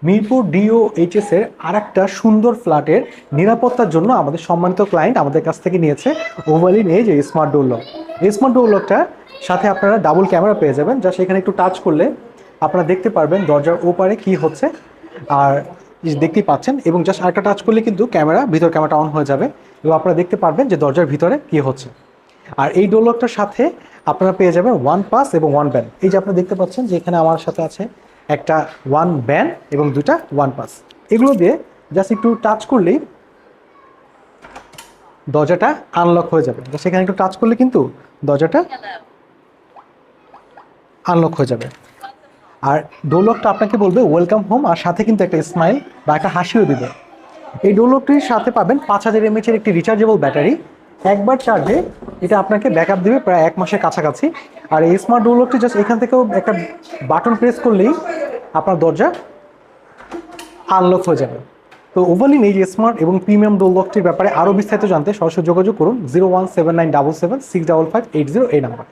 Mirpur DOHS এর আরেকটা সুন্দর ফ্ল্যাটের নিরাপত্তার জন্য আমাদের সম্মানিত ক্লায়েন্ট আমাদের কাছ থেকে নিয়েছে ওভালিন এই যে স্মার্ট ডোর লক। এই স্মার্ট ডোর লকটা সাথে আপনারা ডাবল ক্যামেরা পেয়ে যাবেন, যা সেখানে একটু টাচ করলে আপনারা দেখতে পারবেন দরজার ওপারে কি হচ্ছে। আর দেখতেই পাচ্ছেন, এবং জাস্ট আরেকটা টাচ করলে কিন্তু ভিতর ক্যামেরাটা অন হয়ে যাবে এবং আপনারা দেখতে পারবেন যে দরজার ভিতরে কি হচ্ছে। আর এই ডোর লকটার সাথে আপনারা পেয়ে যাবেন ওয়ান পাস এবং ওয়ান ব্যান। এই যে আপনারা দেখতে পাচ্ছেন যে এখানে আমার সাথে আছে একটা ওয়ান ব্যান এবং দুটা ওয়ান পাস। এগুলো দিয়ে জাস্ট একটু টাচ করলেই দরজাটা আনলক হয়ে যাবে। সেখানে একটু টাচ করলে কিন্তু দরজাটা আনলক হয়ে যাবে। আর ডোর লকটা আপনাকে বলবে ওয়েলকাম হোম, আর সাথে কিন্তু একটা স্মাইল বা একটা হাসিও দিবে। এই ডোর লকটির সাথে পাবেন 5000 mAh একটি রিচার্জেবল ব্যাটারি। একবার চার্জে এটা আপনাকে ব্যাকআপ দেবে প্রায় 1 মাসের কাছাকাছি। আর এই স্মার্ট ডোর লকটি জাস্ট এখান থেকেও একটা বাটন প্রেস করলেই আপনার দরজা আনলক হয়ে যাবে। তো ওভালিন এই যে স্মার্ট এবং প্রিমিয়াম ডোর লকটির ব্যাপারে আরও বিস্তারিত জানতে সরাসরি যোগাযোগ করুন 01797765580 এই নাম্বার।